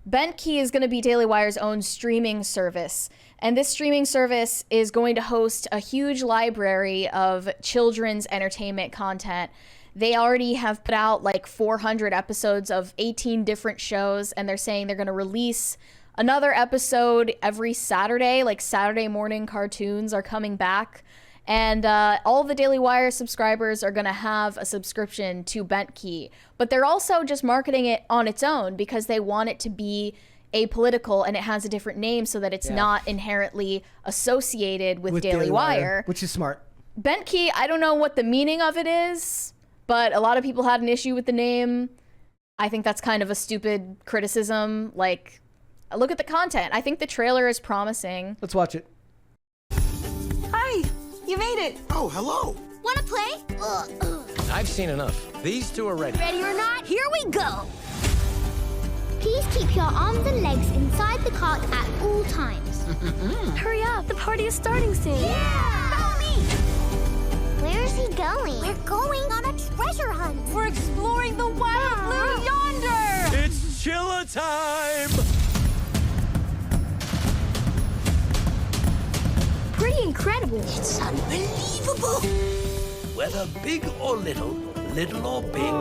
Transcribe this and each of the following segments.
Bentkey is going to be Daily Wire's own streaming service. And this streaming service is going to host a huge library of children's entertainment content. They already have put out like 400 episodes of 18 different shows, and they're saying they're going to release another episode every Saturday, like Saturday morning cartoons are coming back. And all the Daily Wire subscribers are going to have a subscription to Bentkey. But they're also just marketing it on its own because they want it to be apolitical and it has a different name so that it's not inherently associated with Daily Wire. Which is smart. Bentkey, I don't know what the meaning of it is, but a lot of people had an issue with the name. I think that's kind of a stupid criticism. Like, look at the content. I think the trailer is promising. Let's watch it. Hi, you made it. Oh, hello. Wanna play? I've seen enough. These two are ready. Ready or not, here we go. Please keep your arms and legs inside the cart at all times. Hurry up, the party is starting soon. Yeah! Follow me! Where is he going? We're going on a treasure hunt. We're exploring the wild blue yonder. It's Chilla time! Pretty incredible. It's unbelievable. Whether big or little, little or big,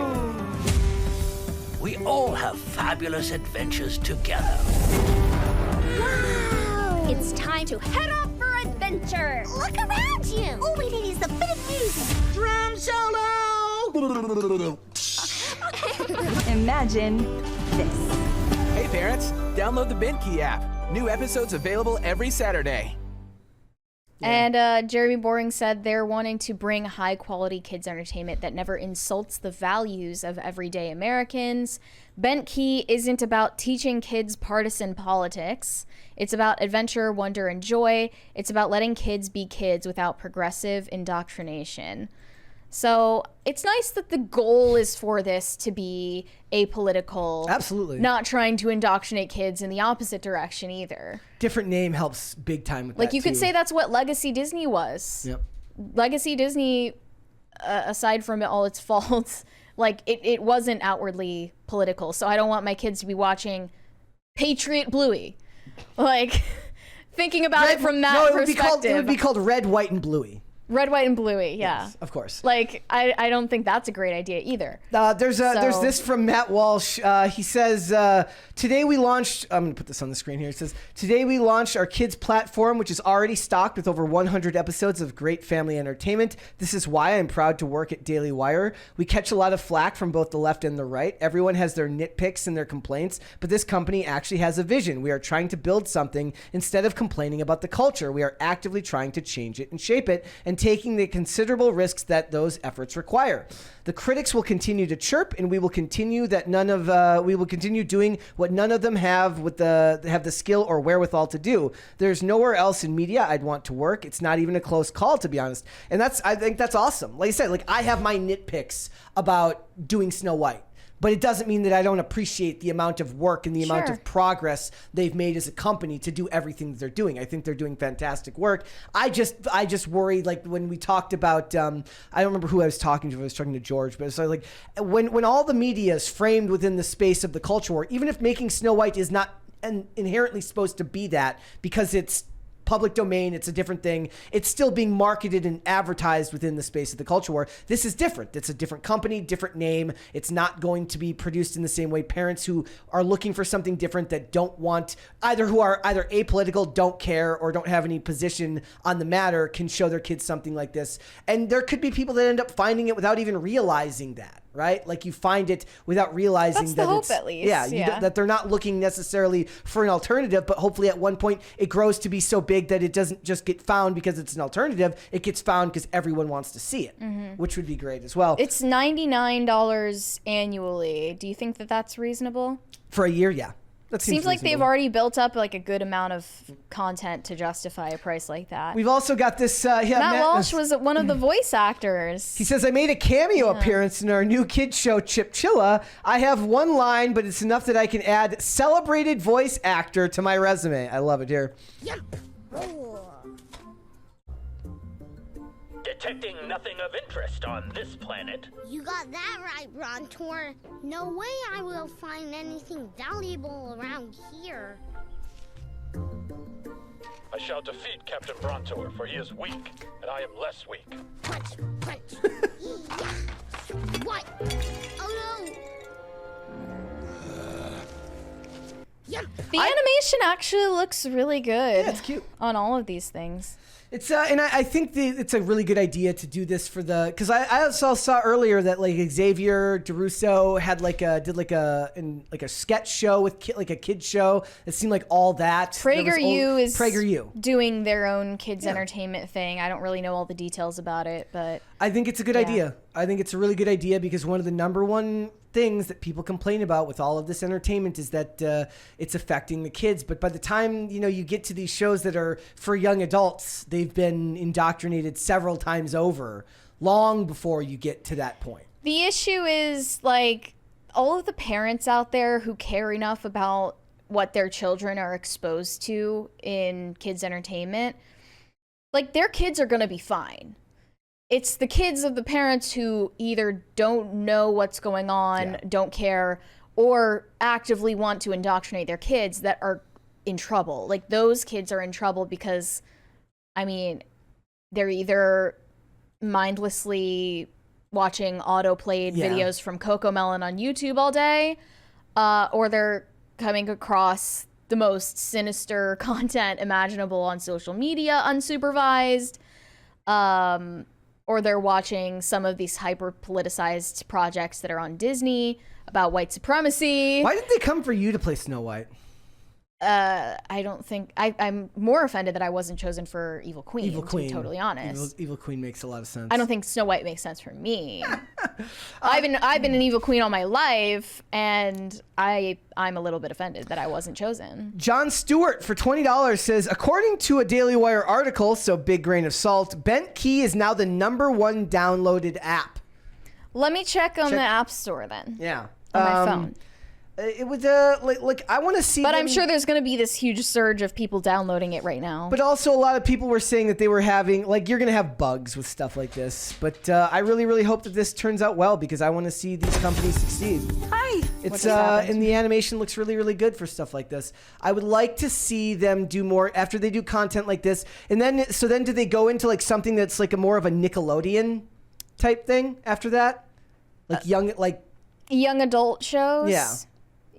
we all have fabulous adventures together. Wow! It's time to head off for adventure. Look around you. All we need is the bit of music. Drum solo! Imagine this. Hey parents, download the Bentkey app. New episodes available every Saturday. And Jeremy Boring said they're wanting to bring high-quality kids' entertainment that never insults the values of everyday Americans. Bentkey isn't about teaching kids partisan politics. It's about adventure, wonder, and joy. It's about letting kids be kids without progressive indoctrination. So it's nice that the goal is for this to be apolitical. Absolutely. Not trying to indoctrinate kids in the opposite direction either. Different name helps big time with that, Like, you could too. say that's what Legacy Disney was. Yep. Legacy Disney, aside from all its faults, like, it wasn't outwardly political. So I don't want my kids to be watching Patriot Bluey. Like, thinking about it from that perspective. It would be called Red, White, and Bluey. Red, White, and Bluey, yeah. Yes, of course. Like, I don't think that's a great idea either. There's this from Matt Walsh. He says, today we launched, I'm going to put this on the screen here. It says, today we launched our kids platform, which is already stocked with over 100 episodes of great family entertainment. This is why I'm proud to work at Daily Wire. We catch a lot of flack from both the left and the right. Everyone has their nitpicks and their complaints, but this company actually has a vision. We are trying to build something instead of complaining about the culture. We are actively trying to change it and shape it and taking the considerable risks that those efforts require. The critics will continue to chirp, and we will continue doing what none of them have the skill or wherewithal to do. There's nowhere else in media I'd want to work. It's not even a close call, to be honest. And I think that's awesome. Like I said, I have my nitpicks about doing Snow White. But it doesn't mean that I don't appreciate the amount of work and the amount of progress they've made as a company to do everything that they're doing. I think they're doing fantastic work. I just worry, like when we talked about, I don't remember who I was talking to. I was talking to George, but it's like when all the media is framed within the space of the culture war, even if making Snow White is not inherently supposed to be that because it's public domain, it's a different thing. It's still being marketed and advertised within the space of the culture war. This is different. It's a different company, different name. It's not going to be produced in the same way. Parents who are looking for something different that don't want, who are either apolitical, don't care, or don't have any position on the matter can show their kids something like this. And there could be people that end up finding it without even realizing that. Right? Like you find it without realizing That's the hope, at least. Yeah, that they're not looking necessarily for an alternative, but hopefully at one point it grows to be so big that it doesn't just get found because it's an alternative. It gets found because everyone wants to see it, which would be great as well. It's $99 annually. Do you think that that's reasonable? For a year, yeah. That seems like they've already built up like a good amount of content to justify a price like that. We've also got this. Matt Walsh was one of the voice actors. He says, I made a cameo appearance in our new kids show, Chip Chilla. I have one line, but it's enough that I can add celebrated voice actor to my resume. I love it here. The Detecting nothing of interest on this planet. You got that right, Brontor. No way I will find anything valuable around here. I shall defeat Captain Brontor, for he is weak, and I am less weak. Punch, punch. Yeah. What? Oh no. Yep. The animation actually looks really good. Yeah, it's cute. On all of these things. It's and I think it's a really good idea to do this for the, because I also saw earlier that like Xavier DeRusso had did a sketch show with like a kid show. It seemed like all that. PragerU is PragerU doing their own kids entertainment thing. I don't really know all the details about it, but I think it's a good idea. I think it's a really good idea because one of the number one things that people complain about with all of this entertainment is that it's affecting the kids. But by the time you get to these shows that are for young adults, they've been indoctrinated several times over, long before you get to that point. The issue is like all of the parents out there who care enough about what their children are exposed to in kids entertainment, like their kids are going to be fine. It's the kids of the parents who either don't know what's going on, don't care, or actively want to indoctrinate their kids that are in trouble. Like those kids are in trouble because, I mean, they're either mindlessly watching auto-played videos from Cocomelon on YouTube all day, or they're coming across the most sinister content imaginable on social media unsupervised, or they're watching some of these hyper-politicized projects that are on Disney about white supremacy. Why did they come for you to play Snow White? I don't think... I'm more offended that I wasn't chosen for Evil Queen, Evil Queen. to be totally honest. Evil Queen makes a lot of sense. I don't think Snow White makes sense for me. I've been an Evil Queen all my life, and I'm a little bit offended that I wasn't chosen. John Stewart for $20 says, according to a Daily Wire article, so big grain of salt, Bentkey is now the #1 downloaded app. Let me check on the App Store then. Yeah. On my phone. It was like I want to see. But I'm sure there's going to be this huge surge of people downloading it right now. But also a lot of people were saying that they were having, like, you're going to have bugs with stuff like this. But I really, really hope that this turns out well because I want to see these companies succeed. Hi. It's and the animation looks really, really good for stuff like this. I would like to see them do more after they do content like this. And then do they go into like something that's like more of a Nickelodeon type thing after that? Like young adult shows? Yeah.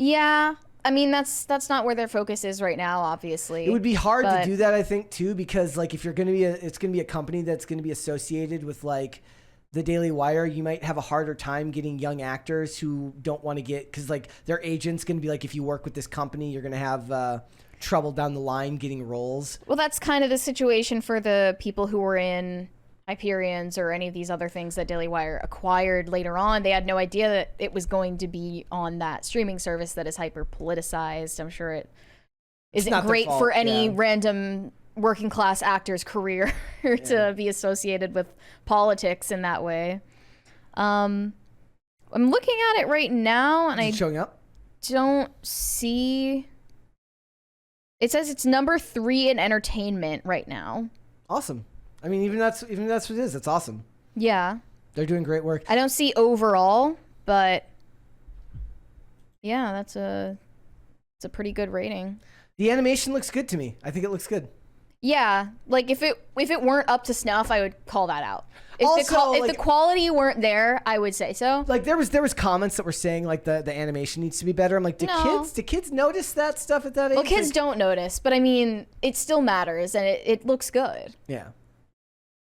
Yeah. I mean, that's not where their focus is right now, obviously. It would be hard to do that, I think, too, because like if you're going to be it's going to be a company that's going to be associated with like the Daily Wire, you might have a harder time getting young actors who don't want to because like their agent's going to be like, if you work with this company, you're going to have trouble down the line getting roles. Well, that's kind of the situation for the people who were in Hyperions or any of these other things that Daily Wire acquired later on. They had no idea that it was going to be on that streaming service that is hyper politicized. I'm sure it isn't great for any random working class actor's career to be associated with politics in that way. I'm looking at it right now and showing up? Don't see. It says it's #3 in entertainment right now. Awesome. I mean, even that's what it is. That's awesome. Yeah. They're doing great work. I don't see overall, but yeah, it's a pretty good rating. The animation looks good to me. I think it looks good. Yeah, like if it weren't up to snuff, I would call that out. If Also, the quality weren't there, I would say so. Like there was comments that were saying like the animation needs to be better. I'm like, do kids notice that stuff at that age? Well, kids don't notice, but I mean, it still matters and it looks good. Yeah.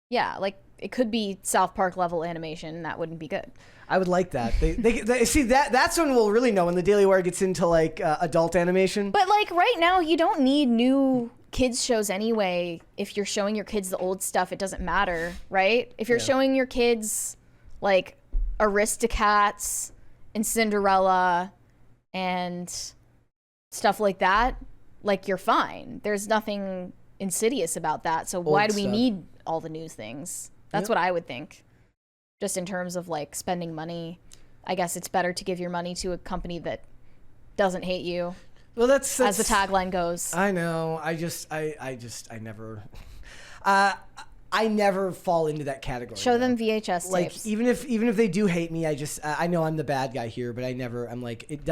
Yeah, like it could be South Park level animation, and that wouldn't be good. I would like that. They see that's when we'll really know when the Daily Wire gets into like adult animation. But like right now, you don't need new kids shows anyway. If you're showing your kids the old stuff, it doesn't matter, right? If you're showing your kids like Aristocats and Cinderella and stuff like that, like you're fine. There's nothing insidious about that. So why do we need all the new things? That's what I would think. Just in terms of like spending money, I guess it's better to give your money to a company that doesn't hate you. Well, that's as the tagline goes. I know. I never. I never fall into that category. Show them VHS like tapes. even if they do hate me, I know I'm the bad guy here, but I'm like it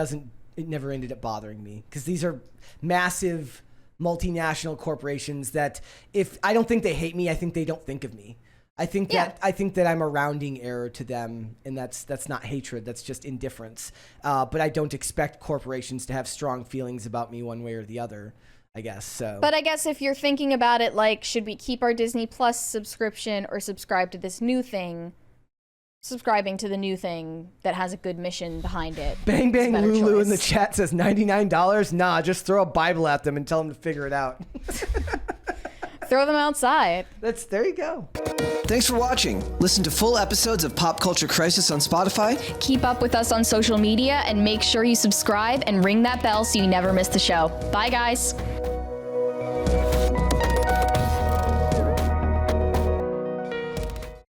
never ended up bothering me because these are massive multinational corporations that if I don't think they hate me, I think they don't think of me. I think that I'm a rounding error to them, and that's not hatred. That's just indifference. But I don't expect corporations to have strong feelings about me one way or the other, I guess. So. But I guess if you're thinking about it, like, should we keep our Disney Plus subscription or subscribe to this new thing? Subscribing to the new thing that has a good mission behind it. Bang Bang Lulu choice. in the chat says $99. Nah, just throw a Bible at them and tell them to figure it out. Throw them outside. There you go. Thanks for watching. Listen to full episodes of Pop Culture Crisis on Spotify. Keep up with us on social media and make sure you subscribe and ring that bell so you never miss the show. Bye, guys.